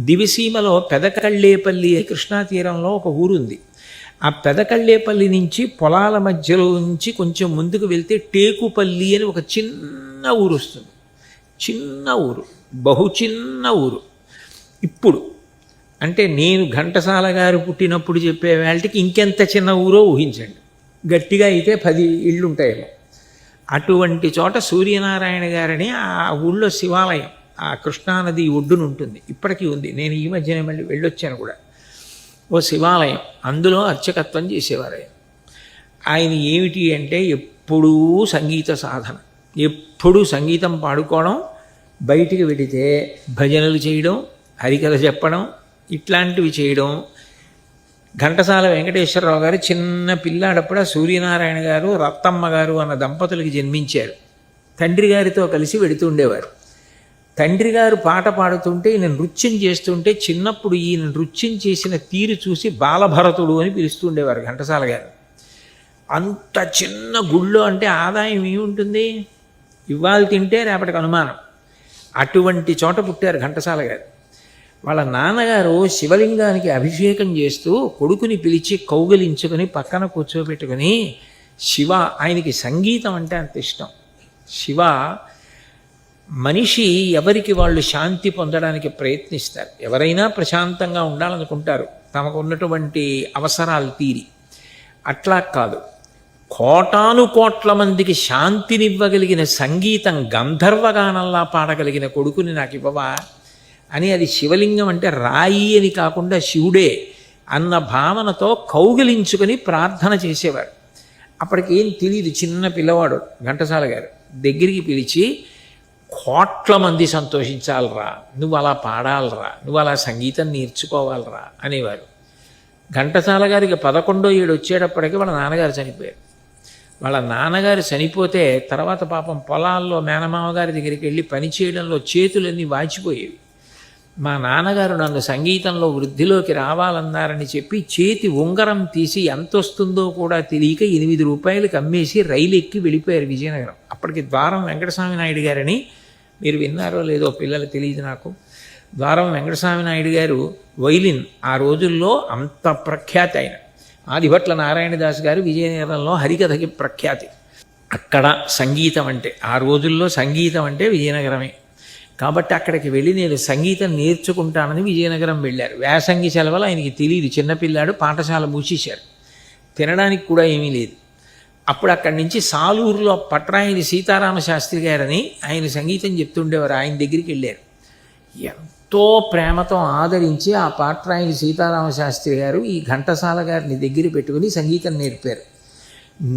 దివిసీమలో పెదకళ్ళేపల్లి అని కృష్ణా తీరంలో ఒక ఊరుంది. ఆ పెదకళ్ళేపల్లి నుంచి పొలాల మధ్యలో నుంచి కొంచెం ముందుకు వెళ్తే టేకుపల్లి అని ఒక చిన్న ఊరు వస్తుంది. చిన్న ఊరు, బహు చిన్న ఊరు. ఇప్పుడు అంటే నేను ఘంటసాల గారు పుట్టినప్పుడు చెప్పే వాళ్ళకి ఇంకెంత చిన్న ఊరో ఊహించండి. గట్టిగా అయితే 10 ఇళ్ళు ఉంటాయేమో. అటువంటి చోట సూర్యనారాయణ గారని ఆ ఊళ్ళో శివాలయం ఆ కృష్ణానది ఒడ్డున ఉంటుంది, ఇప్పటికీ ఉంది. నేను ఈ మధ్యనే మళ్ళీ వెళ్ళొచ్చాను కూడా. ఓ శివాలయం, అందులో అర్చకత్వం చేసేవారు ఆయన. ఏమిటి అంటే ఎప్పుడూ సంగీత సాధన, ఎప్పుడూ సంగీతం పాడుకోవడం, బయటికి వెళితే భజనలు చేయడం, హరికథ చెప్పడం, ఇట్లాంటివి చేయడం. ఘంటసాల వెంకటేశ్వరరావు గారు చిన్న పిల్లాడప్పుడు సూర్యనారాయణ గారు రత్తమ్మ గారు అన్న దంపతులకి జన్మించారు. తండ్రి గారితో కలిసి వెళుతుండేవారు. తండ్రి గారు పాట పాడుతుంటే ఈయన నృత్యం చేస్తుంటే చిన్నప్పుడు ఈయన నృత్యం చేసిన తీరు చూసి బాలభరతుడు అని పిలుస్తుండేవారు ఘంటసాల గారు. అంత చిన్న గుళ్ళో అంటే ఆదాయం ఏముంటుంది? ఇవాళ తింటే రేపటికి అనుమానం. అటువంటి చోట పుట్టారు ఘంటసాల గారు. వాళ్ళ నాన్నగారు శివలింగానికి అభిషేకం చేస్తూ కొడుకుని పిలిచి కౌగలించుకొని పక్కన కూర్చోబెట్టుకొని, శివ, ఆయనకి సంగీతం అంటే అంత ఇష్టం. శివ, మనిషి ఎవరికి వాళ్ళు శాంతి పొందడానికి ప్రయత్నిస్తారు. ఎవరైనా ప్రశాంతంగా ఉండాలనుకుంటారు తమకు ఉన్నటువంటి అవసరాలు తీరి. అట్లా కాదు, కోటాను కోట్ల మందికి శాంతినివ్వగలిగిన సంగీతం గంధర్వగానంలా పాడగలిగిన కొడుకుని నాకు ఇవ్వవా అని. అది శివలింగం అంటే రాయి అని కాకుండా శివుడే అన్న భావనతో కౌగిలించుకొని ప్రార్థన చేసేవారు. అప్పటికేం తెలియదు, చిన్న పిల్లవాడు ఘంటసాల గారు. దగ్గరికి పిలిచి, కోట్ల మంది సంతోషించాలరా, నువ్వు అలా పాడాలరా, నువ్వు అలా సంగీతం నేర్చుకోవాలరా అనేవారు. ఘంటసాల గారికి 11వ ఏడు వచ్చేటప్పటికి వాళ్ళ నాన్నగారు చనిపోయారు. వాళ్ళ నాన్నగారు చనిపోతే తర్వాత పాపం పొలాల్లో మేనమామ గారి దగ్గరికి వెళ్ళి పనిచేయడంలో చేతులన్నీ వాచిపోయేవి. మా నాన్నగారు నన్ను సంగీతంలో వృద్ధిలోకి రావాలన్నారని చెప్పి చేతి ఉంగరం తీసి ఎంత వస్తుందో కూడా తెలియక 8 రూపాయలకి అమ్మేసి రైలు ఎక్కి వెళ్ళిపోయారు విజయనగరం. అప్పటికి ద్వారం వెంకటస్వామి నాయుడు గారని మీరు విన్నారో లేదో పిల్లలు తెలియదు నాకు. ద్వారం వెంకటస్వామి నాయుడు గారు వైలిన్ ఆ రోజుల్లో అంత ప్రఖ్యాతి. ఆయన ఆదిభట్ల నారాయణదాస్ గారు విజయనగరంలో హరికథకి ప్రఖ్యాతి. అక్కడ సంగీతం అంటే, ఆ రోజుల్లో సంగీతం అంటే విజయనగరమే. కాబట్టి అక్కడికి వెళ్ళి నేను సంగీతం నేర్చుకుంటానని విజయనగరం వెళ్ళారు. వేసంగి సెలవులు ఆయనకి తెలియదు, చిన్నపిల్లాడు, పాఠశాల మూసేశారు, తినడానికి కూడా ఏమీ లేదు. అప్పుడు అక్కడి నుంచి సాలూరులో పట్రాయని సీతారామ శాస్త్రి గారని ఆయన సంగీతం చెప్తుండేవారు. ఆయన దగ్గరికి వెళ్ళారు. ఎంతో ప్రేమతో ఆదరించి ఆ పట్రాయని సీతారామ శాస్త్రి గారు ఈ ఘంటసాల గారిని దగ్గర పెట్టుకుని సంగీతం నేర్పారు.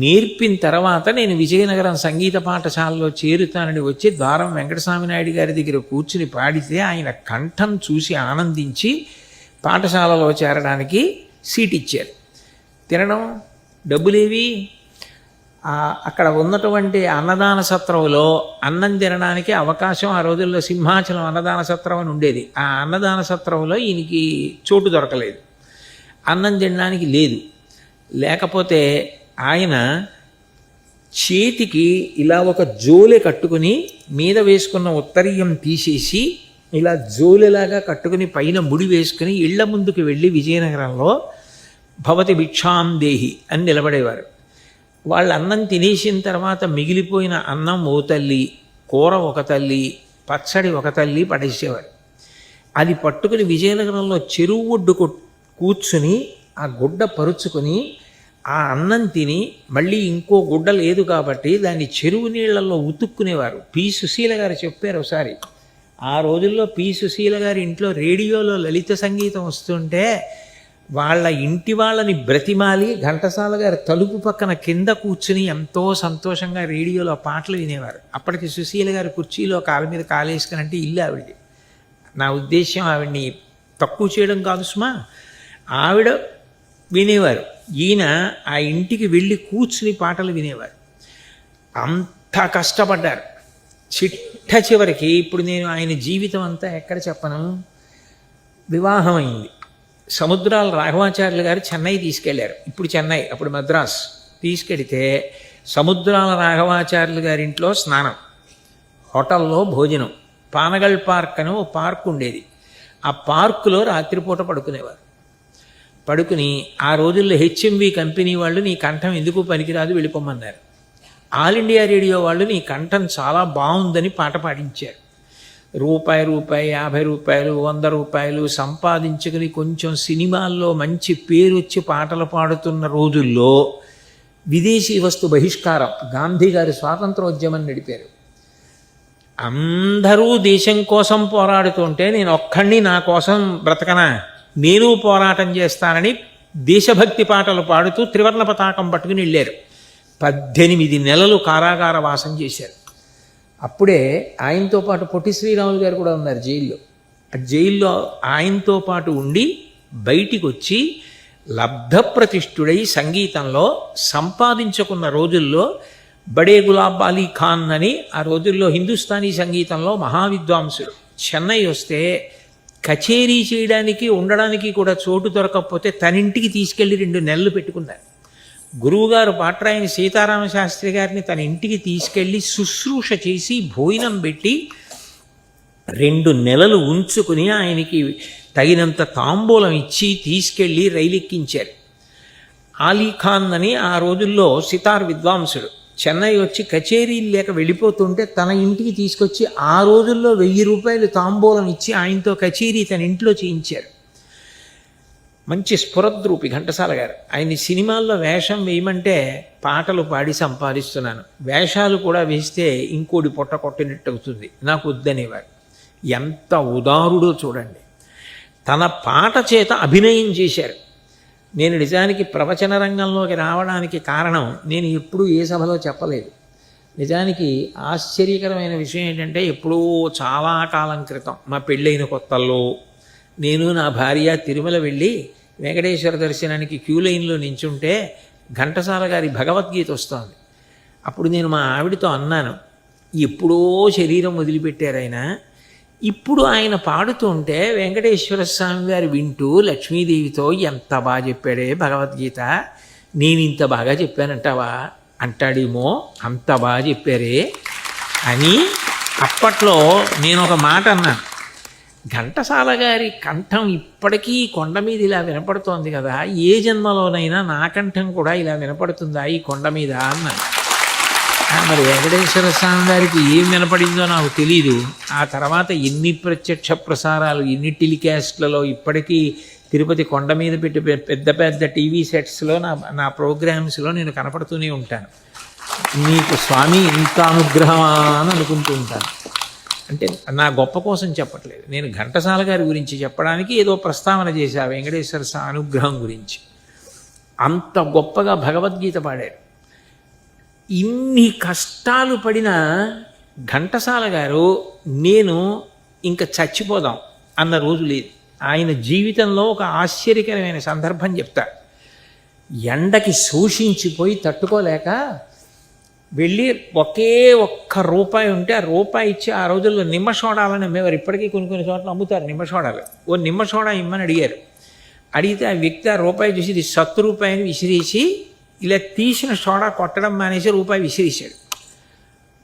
నేర్పిన తర్వాత నేను విజయనగరం సంగీత పాఠశాలలో చేరుతానని వచ్చి ద్వారం వెంకటస్వామి నాయుడు గారి దగ్గర కూర్చుని పాడితే ఆయన కంఠం చూసి ఆనందించి పాఠశాలలో చేరడానికి సీట్ ఇచ్చారు. తినడం డబ్బులేవి, అక్కడ ఉన్నటువంటి అన్నదాన సత్రంలో అన్నం తినడానికి అవకాశం ఆ రోజుల్లో సింహాచలం అన్నదాన సత్రం అని ఉండేది. ఆ అన్నదాన సత్రంలో ఈయనకి చోటు దొరకలేదు, అన్నం తినడానికి లేదు. లేకపోతే ఆయన చేతికి ఇలా ఒక జోలె కట్టుకుని మీద వేసుకున్న ఉత్తరీయం తీసేసి ఇలా జోలెలాగా కట్టుకుని పైన ముడి వేసుకుని ఇళ్ల ముందుకు వెళ్ళి విజయనగరంలో భవతి భిక్షాం దేహి అని నిలబడేవారు. వాళ్ళు అన్నం తినేసిన తర్వాత మిగిలిపోయిన అన్నం ఓ తల్లి, కూర ఒక తల్లి, పచ్చడి ఒక తల్లి పడేసేవారు. అది పట్టుకుని విజయనగరంలో చెరువు ఒడ్డు కూర్చుని ఆ గుడ్డ పరుచుకొని ఆ అన్నం తిని మళ్ళీ ఇంకో గుడ్డ లేదు కాబట్టి దాన్ని చెరువు నీళ్లలో ఉతుక్కునేవారు. పి సుశీల గారు చెప్పారు ఒకసారి, ఆ రోజుల్లో పి సుశీల గారి ఇంట్లో రేడియోలో లలిత సంగీతం వస్తుంటే వాళ్ళ ఇంటి వాళ్ళని బ్రతిమాలి ఘంటసాల గారు తలుపు పక్కన కింద కూర్చుని ఎంతో సంతోషంగా రేడియోలో పాటలు వినేవారు. అప్పటికి సుశీల గారు కుర్చీలో కాళ్ళ మీద కాలేసుకునంటే ఇల్లు ఆవిడది. నా ఉద్దేశ్యం ఆవిడ్ని తక్కువ చేయడం కాదు సుమా, ఆవిడ వినేవారు. ఈయన ఆ ఇంటికి వెళ్ళి కూర్చుని పాటలు వినేవారు. అంత కష్టపడ్డారు. చిట్ట చివరికి ఇప్పుడు నేను ఆయన జీవితం అంతా ఎక్కడ చెప్పను. వివాహం అయింది. సముద్రాల రాఘవాచార్యులు గారు చెన్నై తీసుకెళ్లారు. ఇప్పుడు చెన్నై, అప్పుడు మద్రాస్. తీసుకెడితే సముద్రాల రాఘవాచార్యులు గారింట్లో స్నానం, హోటల్లో భోజనం, పానగల్ పార్క్ అని ఓ పార్క్ ఉండేది. ఆ పార్కులో రాత్రిపూట పడుకునేవారు. పడుకుని ఆ రోజుల్లో హెచ్ఎంవి కంపెనీ వాళ్ళు నీ కంఠం ఎందుకు పనికిరాదు వెళ్ళిపోమన్నారు. ఆల్ ఇండియా రేడియో వాళ్ళు నీ కంఠం చాలా బాగుందని పాట పాడించారు. రూపాయి 50 రూపాయలు 100 రూపాయలు సంపాదించుకుని కొంచెం సినిమాల్లో మంచి పేరు వచ్చి పాటలు పాడుతున్న రోజుల్లో విదేశీ వస్తు బహిష్కారం, గాంధీ గారి స్వాతంత్రోద్యమం నడిపారు. అందరూ దేశం కోసం పోరాడుతుంటే నేను ఒక్కడిని నా కోసం బ్రతకనా, నేను పోరాటం చేస్తానని దేశభక్తి పాటలు పాడుతూ త్రివర్ణ పతాకం పట్టుకుని వెళ్ళారు. 18 నెలలు కారాగార వాసం చేశారు. అప్పుడే ఆయనతో పాటు పొట్టి శ్రీరాములు గారు కూడా ఉన్నారు జైల్లో. ఆ జైల్లో ఆయనతో పాటు ఉండి బయటికి వచ్చి లబ్ధప్రతిష్ఠుడై సంగీతంలో సంపాదించుకున్న రోజుల్లో బడే గులాబ్ అలీ ఖాన్ అని ఆ రోజుల్లో హిందుస్థానీ సంగీతంలో మహావిద్వాంసుడు చెన్నై వస్తే కచేరీ చేయడానికి ఉండడానికి కూడా చోటు దొరకకపోతే తన ఇంటికి తీసుకెళ్లి 2 నెలలు పెట్టుకున్నారు. గురువుగారు పాట్రాయని సీతారామ శాస్త్రి గారిని తన ఇంటికి తీసుకెళ్లి శుశ్రూష చేసి భోజనం పెట్టి 2 నెలలు ఉంచుకుని ఆయనకి తగినంత తాంబూలం ఇచ్చి తీసుకెళ్లి రైలు ఎక్కించారు. అలీఖాన్ అని ఆ రోజుల్లో సితార్ విద్వాంసుడు చెన్నై వచ్చి కచేరీలు లేక వెళ్ళిపోతుంటే తన ఇంటికి తీసుకొచ్చి ఆ రోజుల్లో 1000 రూపాయలు తాంబూలం ఇచ్చి ఆయనతో కచేరీ తన ఇంట్లో చేయించారు. మంచి స్ఫురద్రూపి ఘంటసాల గారు. ఆయన్ని సినిమాల్లో వేషం వేయమంటే పాటలు పాడి సంపాదిస్తున్నాను, వేషాలు కూడా వేస్తే ఇంకోటి పొట్ట కొట్టినట్టు అవుతుంది, నాకు వద్దనేవారు. ఎంత ఉదారుడో చూడండి. తన పాట చేత అభినయం చేశారు. నేను నిజానికి ప్రవచన రంగంలోకి రావడానికి కారణం నేను ఎప్పుడూ ఏ సభలో చెప్పలేదు. నిజానికి ఆశ్చర్యకరమైన విషయం ఏంటంటే ఎప్పుడూ చాలా కాలం క్రితం మా పెళ్ళైన కొత్తల్లో నేను నా భార్య తిరుమల వెళ్ళి వెంకటేశ్వర దర్శనానికి క్యూ లైన్లో నించుంటే ఘంటసాల గారి భగవద్గీత వస్తోంది. అప్పుడు నేను మా ఆవిడతో అన్నాను, ఎప్పుడో శరీరం వదిలిపెట్టారు ఆయన, ఇప్పుడు ఆయన పాడుతుంటే వెంకటేశ్వర స్వామి గారు వింటూ లక్ష్మీదేవితో ఎంత బాగా చెప్పాడే భగవద్గీత, నేను ఇంత బాగా చెప్పానంటావా అంటాడేమో, అంత బాగా చెప్పారే అని అప్పట్లో నేను ఒక మాట అన్నాను. ఘంటసాల గారి కంఠం ఇప్పటికీ కొండ మీద ఇలా వినపడుతోంది కదా, ఏ జన్మలోనైనా నా కంఠం కూడా ఇలా వినపడుతుందా ఈ కొండ మీద అన్నాను. మరి వెంకటేశ్వర స్వామి గారికి ఏం వినపడిందో నాకు తెలీదు. ఆ తర్వాత ఎన్ని ప్రత్యక్ష ప్రసారాలు, ఎన్ని టెలికాస్ట్లలో ఇప్పటికీ తిరుపతి కొండ మీద పెట్టి పెద్ద పెద్ద టీవీ సెట్స్లో నా ప్రోగ్రామ్స్లో నేను కనపడుతూనే ఉంటాను. నీకు స్వామి ఇంత అనుగ్రహమా అని అనుకుంటూ ఉంటాను. అంటే నా గొప్ప కోసం చెప్పట్లేదు, నేను ఘంటసాల గారి గురించి చెప్పడానికి ఏదో ప్రస్తావన చేశా వెంకటేశ్వర స్వామి అనుగ్రహం గురించి. అంత గొప్పగా భగవద్గీత పాడారు. ఇన్ని కష్టాలు పడిన ఘంటసాల గారు నేను ఇంకా చచ్చిపోదాం అన్న రోజు లేదు. ఆయన జీవితంలో ఒక ఆశ్చర్యకరమైన సందర్భం చెప్తా. ఎండకి శోషించిపోయి తట్టుకోలేక వెళ్ళి ఒక్క రూపాయి ఉంటే ఆ రూపాయి ఇచ్చి, ఆ రోజుల్లో నిమ్మ సోడాలని అమ్మేవారు, ఇప్పటికీ కొన్ని చోట్ల అమ్ముతారు నిమ్మ సోడాలు. ఓ నిమ్మ సోడా ఇమ్మని అడిగారు. అడిగితే ఆ వ్యక్తి ఆ రూపాయి చూసి ఇది 70 రూపాయని విసిరేసి ఇలా తీసిన సోడా కొట్టడం మానేసి రూపాయి విసిరేశాడు.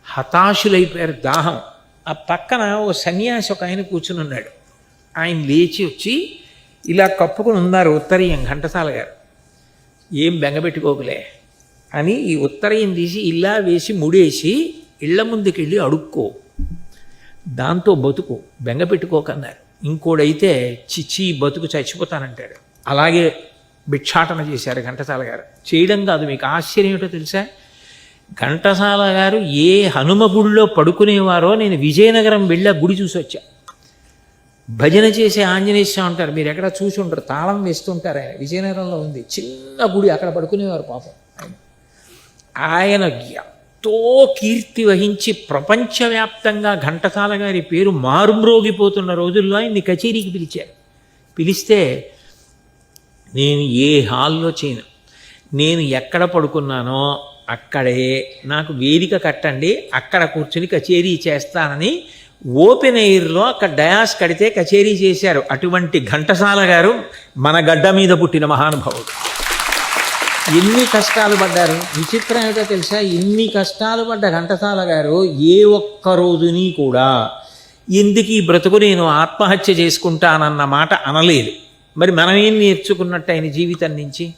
హతాశులైపోయారు. దాహం. ఆ పక్కన ఓ సన్యాసి ఒక ఆయన కూర్చుని ఉన్నాడు. ఆయన లేచి వచ్చి ఇలా కప్పుకుని ఉన్నారు ఉత్తరీయం ఘంటసాల గారు. ఏం బెంగపెట్టుకోకులే అని ఈ ఉత్తరీయం తీసి ఇలా వేసి ముడేసి ఇళ్ల ముందుకెళ్ళి అడుక్కో, దాంతో బతుకు, బెంగపెట్టుకోకన్నారు. ఇంకోడైతే చిచ్చి బతుకు చచ్చిపోతానంటాడు. అలాగే భిక్షాటన చేశారు ఘంటసాల గారు. చేయడం కాదు, మీకు ఆశ్చర్యం ఏంటో తెలుసా, ఘంటసాల గారు ఏ హనుమ గుడిలో పడుకునేవారో నేను విజయనగరం వెళ్ళి ఆ గుడి చూసి వచ్చా. భజన చేసే ఆంజనేయ స్వామి ఉంటారు, మీరు ఎక్కడ చూసి ఉంటారు, తాళం వేస్తుంటారు. ఆయన విజయనగరంలో ఉంది చిన్న గుడి, అక్కడ పడుకునేవారు పాపం. ఆయన ఎంతో కీర్తి వహించి ప్రపంచవ్యాప్తంగా ఘంటసాల గారి పేరు మారుమ్రోగిపోతున్న రోజుల్లో ఆయన్ని కచేరీకి పిలిచారు. పిలిస్తే నేను ఏ హాల్లో చేయను, నేను ఎక్కడ పడుకున్నానో అక్కడే నాకు వేదిక కట్టండి, అక్కడ కూర్చుని కచేరీ చేస్తానని ఓపెన్ ఎయిర్లో అక్కడ డయాస్ కడితే కచేరీ చేశారు. అటువంటి ఘంటసాల గారు మన గడ్డ మీద పుట్టిన మహానుభావుడు. ఎన్ని కష్టాలు పడ్డారు. విచిత్రం ఏమిటో తెలుసా, ఇన్ని కష్టాలు పడ్డ ఘంటసాల గారు ఏ ఒక్క రోజుని కూడా ఎందుకు ఈ బ్రతుకు నేను ఆత్మహత్య చేసుకుంటానన్న మాట అనలేదు. మరి మనం ఏం నేర్చుకున్నట్టు ఆయన జీవితం నుంచి?